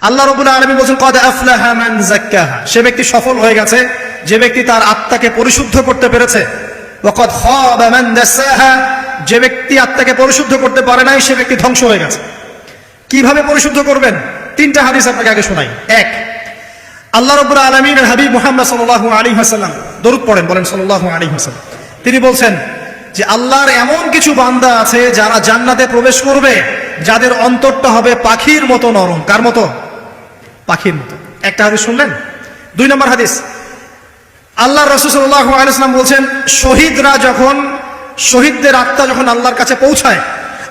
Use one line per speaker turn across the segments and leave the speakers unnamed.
আল্লাহ রাব্বুল আলামিন বলেন ক্বাদ আফলাহা মান যাক্কাহা, সে ব্যক্তি সফল হয়ে গেছে যে ব্যক্তি তার আত্মাকে পরিশুদ্ধ করতে পেরেছে। ওয়া ক্বাদ খাবা মান দাসাহা, যে ব্যক্তি আত্মাকে পরিশুদ্ধ করতে পারে নাই সে ব্যক্তি ধ্বংস হয়ে গেছে। কিভাবে পরিশুদ্ধ করবেন? তিনটা হাদিস আপনাকে আগে শোনাই। এক, আল্লাহ রাব্বুল আলামিনের হাবিব মুহাম্মদ সাল্লাল্লাহু আলাইহি ওয়াসাল্লাম দরুদ পড়েন, বলেন সাল্লাল্লাহু আলাইহি ওয়াসাল্লাম। তিনি বলছেন যে আল্লাহর এমন কিছু বান্দা আছে যারা জান্নাতে প্রবেশ করবে যাদের অন্তরটা হবে পাখির মতো নরম। কার মতো? পাখির মতো। একটা হাদিস শুনলেন। দুই নম্বর হাদিস, আল্লাহ রাসূল সাল্লাল্লাহু আলাইহি ওয়াসাল্লাম বলছেন শহীদদের আত্মা যখন আল্লাহর কাছে পৌঁছায়,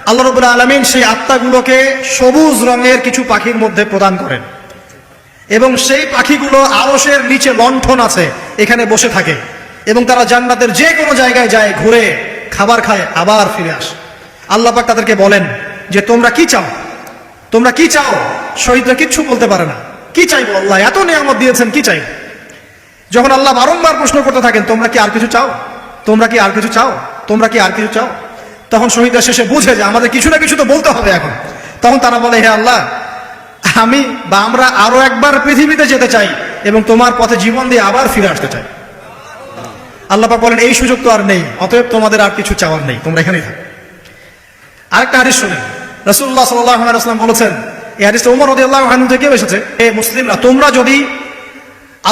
আল্লাহ রাব্বুল আলামিন সেই আত্মাগুলোকে সবুজ রঙের কিছু পাখির মধ্যে প্রদান করেন এবং সেই পাখিগুলো আরশের নিচে লণ্ঠন আছে এখানে বসে থাকে এবং তারা জান্নাতের যে কোনো জায়গায় যায়, ঘুরে খাবার খায়, আবার ফিরে আসে। আল্লাহ পাক তাদেরকে বলেন যে তোমরা কি চাও, তোমরা কি চাও? শহীদরা কিচ্ছু বলতে পারে না। কি চাইবো? আল্লাহ এত নিয়ামত দিয়েছেন, কি চাইবো? যখন আল্লাহ বারংবার প্রশ্ন করতে থাকেন তোমরা কি আর কিছু চাও, তোমরা কি আর কিছু চাও, তোমরা কি আর কিছু চাও, তখন শহীদরা শেষে বুঝে যে আমাদের কিছু না কিছু তো বলতে হবে এখন। তখন তারা বলে হে আল্লাহ, আমরা আরো একবার পৃথিবীতে যেতে চাই এবং তোমার পথে জীবন দিয়ে আবার ফিরে আসতে চাই। আল্লাহ পাক বলেন এই সুযোগ তো আর নেই, অতএব তোমাদের আর কিছু চাওয়ার নেই, তোমরা এখানেই থাকো। আরেকটা হাদিস শুনেন, রাসূলুল্লাহ সাল্লাল্লাহু আলাইহি ওয়াসাল্লাম বলেছেন, এই হাদিসটা ওমর রাদিয়াল্লাহু আনহু থেকে এসেছে, হে মুসলিমরা, তোমরা যদি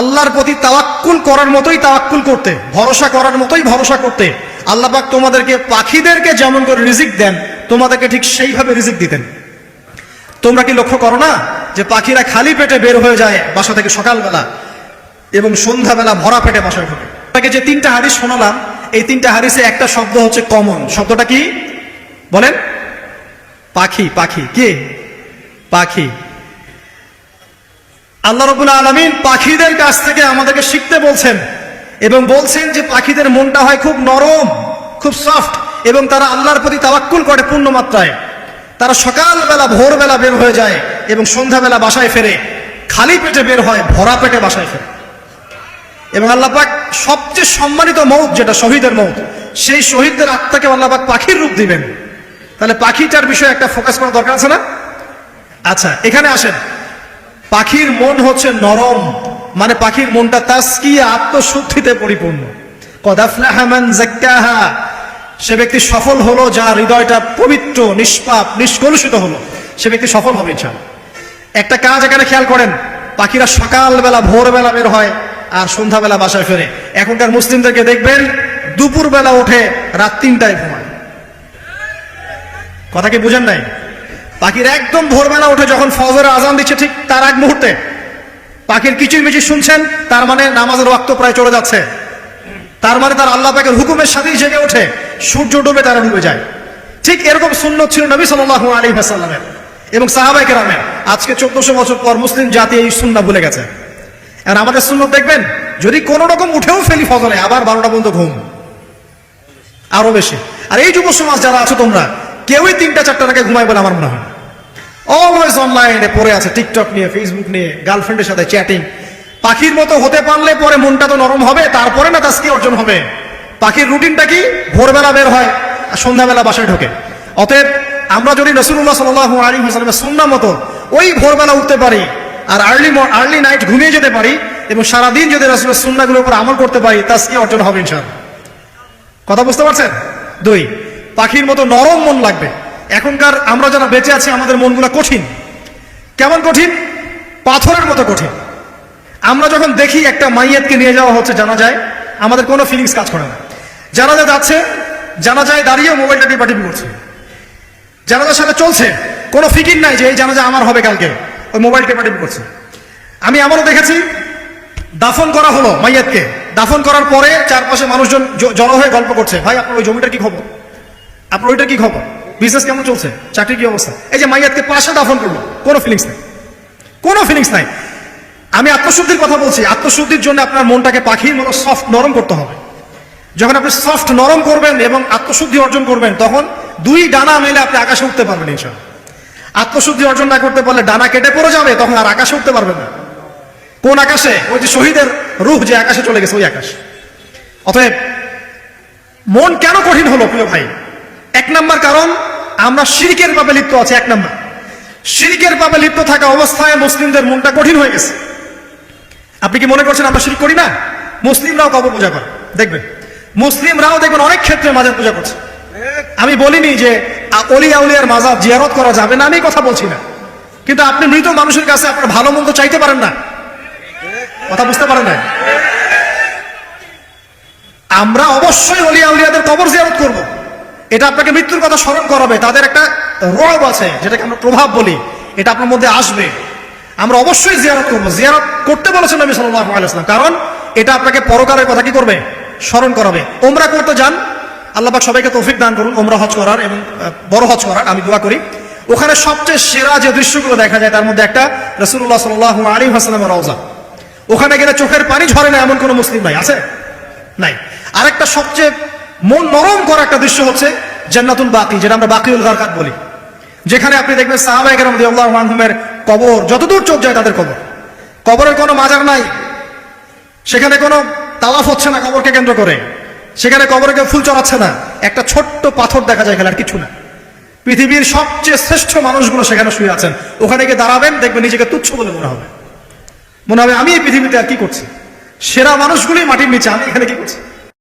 আল্লাহর প্রতি তাওয়াক্কুল করার মতোই তাওয়াক্কুল করতে, ভরসা করার মতোই ভরসা করতে, আল্লাহ পাক তোমাদেরকে পাখিদেরকে যেমন করে রিজিক দেন তোমাদেরকে ঠিক সেইভাবে রিজিক দিতেন। তোমরা কি লক্ষ্য করো না যে পাখিরা খালি পেটে বের হয়ে যায় বাসা থেকে সকালবেলা এবং সন্ধ্যাবেলা ভরা পেটে বাসায় ঢোকে? আপনাকে যে তিনটা হাদিস শোনালাম, এই তিনটা হাদিসে একটা শব্দ হচ্ছে কমন। শব্দটা কি বলেন? পাখি। পাখি কি? পাখি। আল্লাহ রাব্বুল আলামিন পাখিদের কাছ থেকে আমাদেরকে শিখতে বলছেন এবং বলছেন যে পাখিদের মনটা হয় খুব নরম, খুব সফট এবং তারা আল্লাহর প্রতি তাওয়াক্কুল করে পূর্ণ মাত্রায়। তারা সকালবেলা ভোরবেলা বের হয়ে যায় এবং সন্ধ্যাবেলা বাসায় ফেরে, খালি পেটে বের হয়, ভরা পেটে বাসায় ফেরে। এবং আল্লাহ পাক সবচেয়ে সম্মানিত মউত যেটা শহীদের মউত, সেই শহীদদের আত্মাকে আল্লাহ পাক পাখির রূপ দিবেন। তাহলে পাখিটার বিষয়ে একটা ফোকাস করা দরকার আছে না? আচ্ছা, এখানে আসেন। পাখির মন হচ্ছে নরম, মানে পাখির মনটা তাসকিয়া, আত্মশুদ্ধিতে পরিপূর্ণ। ক্বাদ আফলাহা মান যাক্কাহা, সে ব্যক্তি সফল হলো যার হৃদয়টা পবিত্র, নিষ্পাপ, নিষ্কলুষিত হলো, সে ব্যক্তি সফল হবে ইনশাআল্লাহ। একটা কাজ এখানে খেয়াল করেন, পাখিরা সকালবেলা ভোরবেলা বের হয় আর সন্ধ্যাবেলা বাসায় ফেরে। এখনকার মুসলিমদেরকে দেখবেন দুপুরবেলা ওঠে, রাত 3টায় ঘুমায়। কথা কি বুঝেন নাই? পাখির একদম ভোরবেলা ওঠে, যখন ফজরের আজান দিচ্ছে ঠিক তার এক মুহূর্তে পাখির কিচিরমিচির শুনছেন, তার মানে নামাজের ওয়াক্ত প্রায় চলে যাচ্ছে, তার মানে তার আল্লাহ পাকের হুকুমের সাথেই জেগে ওঠে, সূর্য ডুবে তারা ডুবে যায়। ঠিক এরকম সুন্নত ছিল নবী সাল্লাল্লাহু আলাইহি ওয়াসাল্লামের এবং সাহাবায়ে কেরামের। আজকে 1400 বছর পর মুসলিম জাতি এই সুন্নাহ ভুলে গেছে। আর আমাদের সুন্নত দেখবেন, যদি কোনো রকম উঠেও ফেলি ফজরে, আবার 12টা পর্যন্ত ঘুম, আরো বেশি। আর এই যুব সমাজ যারা আছো তোমরা কেউই 3টা-4টার আগে ঘুমায় বলে আমার মনে হয়। অলওয়েজ অনলাইনে পড়ে আছে, টিকটক নিয়ে, ফেসবুক নিয়ে, গার্লফ্রেন্ডের সাথে চ্যাটিং। পাখির মতো হতে পারলে পরে মনটা তো নরম হবে, তারপরে না তাসকিয়া অর্জন হবে। পাখির রুটিনটা কি? ভোরবেলা বের হয় আর সন্ধ্যাবেলা বাসায় ঢোকে। অতএব আমরা যদি রাসূলুল্লাহ সাল্লাল্লাহু আলাইহি ওয়াসাল্লামের সুন্নাহ মতো ওই ভোরবেলা উঠতে পারি আর আর্লি নাইট ঘুমিয়ে যেতে পারি এবং সারাদিন যদি রাসূলের সুন্নাহগুলোর উপর আমল করতে পারি, তাসকিয়া অর্জন হবে ইনশাআল্লাহ। কথা বুঝতে পারছেন? 2, পাখির মতো নরম মন লাগবে। এখনকার আমরা যারা বেঁচে আছি আমাদের মনগুলো কঠিন। কেমন কঠিন? পাথরের মতো কঠিন। আমরা যখন দেখি একটা মাইয়াতকে নিয়ে যাওয়া হচ্ছে জানাজায়, আমাদের কোনো ফিলিংস কাজ করে না। জানাজা যাচ্ছে, জানাজায় দাঁড়িয়ে মোবাইলটা টিপাটিপি করছে, জানাজার সাথে চলছে, কোনো ফিকির নাই যে এই জানাজা আমার হবে কালকে, ওই মোবাইল টিপাটিপি করছে। আমি এমনও দেখেছি, দাফন করা হলো মাইয়াতকে, দাফন করার পরে চারপাশে মানুষজন জড়ো হয়ে গল্প করছে, ভাই আপনার ওই জমিটার কি খবর, আপনার ওইটার কি খবর, বিজনেস কেমন চলছে, চাকরির কি অবস্থা। এই যে মাইয়াতকে পাশে দাফন করলো, কোনো ফিলিংস নাই, কোনো ফিলিংস নাই। আমি আত্মশুদ্ধির কথা বলছি। আত্মশুদ্ধির জন্য আপনার মনটাকে পাখির মতো সফট, নরম করতে হবে। যখন আপনি সফট, নরম করবেন এবং আত্মশুদ্ধি অর্জন করবেন, তখন 2 ডানা মেলে আপনি আকাশে উঠতে পারবেন ইনশাআল্লাহ। আত্মশুদ্ধি অর্জন না করতে পারলে ডানা কেটে পড়ে যাবে, তখন আর আকাশে উঠতে পারবেন না। কোন আকাশে? ওই যে শহীদের রূহ যে আকাশে চলে গেছে, ওই আকাশ। অতএব মন কেন কঠিন হলো প্রিয় ভাই? 1 নাম্বার কারণ, আমরা শিরকের ভাবে লিপ্ত আছি। 1 নাম্বার, শিরকের পাপে লিপ্ত থাকা অবস্থায় মুসলিমদের মনটা কঠিন হয়ে গেছে। আপনি কি মনে করছেন আমরা শিরক করি না? মুসলিমরাও কবর পূজা করে, দেখবেন মুসলিমরাও দেখবেন অনেক ক্ষেত্রে মাজার পূজা করছে। আমি বলিনি যে অলি আউলিয়ার মাজার জিয়ারত করা যাবে না, আমি কথা বলছি না, কিন্তু আপনি মৃত মানুষের কাছে আপনার ভালো মন্দ চাইতে পারেন না, কথা বুঝতে পারেন না? আমরা অবশ্যই অলি আউলিয়াদের কবর জিয়ারত করব, এটা আপনাকে মৃত্যুর কথা স্মরণ করাবে, তাদের একটা রব আছে যেটাকে আমরা প্রভাব বলি, এটা আপনার মধ্যে আসবে। আমরা অবশ্যই জিয়ারত করব, জিয়ারত করতে বলেছেন নবী সাল্লাল্লাহু আলাইহি ওয়াসাল্লাম, কারণ এটা আপনাকে পরকালের কথা কি করবে, স্মরণ করাবে। ওমরা করতে যান, আল্লাহ পাক সবাইকে তৌফিক দান করুন ওমরা হজ করার এবং বড় হজ করার, আমি দোয়া করি। ওখানে সবচেয়ে সেরা যে দৃশ্যগুলো দেখা যায় তার মধ্যে একটা রাসূলুল্লাহ সাল্লাল্লাহু আলাইহি ওয়াসাল্লামের রওজা। ওখানে গেলে চোখের পানি ঝরে না এমন কোন মুসলিম নাই, আছে? নাই। আরেকটা সবচেয়ে মন নরম করা একটা দৃশ্য হচ্ছে জান্নাতুল বাকি, যেটা আমরা বাকিউল গারকাত বলি, যেখানে আপনি দেখবেন সাহাবায়ে কেরাম রাদিয়াল্লাহু আনহুমের কবর, যতদূর চোখ যায় তাদের কবর, কবরের কোনো মাজার নাই, সেখানে কোনো তাওয়াফ হচ্ছে না কবরকে কেন্দ্র করে, সেখানে কবরে কেউ ফুল চড়াচ্ছে না, একটা ছোট্ট পাথর দেখা যায়, খেলার কিছু না। পৃথিবীর সবচেয়ে শ্রেষ্ঠ মানুষগুলো সেখানে শুয়ে আছেন, ওখানে গিয়ে দাঁড়াবেন, দেখবেন নিজেকে তুচ্ছ বলে মনে হবে আমি এই পৃথিবীতে আর কি করছি, সেরা মানুষগুলোই মাটির নিচে, আমি এখানে কি করছি?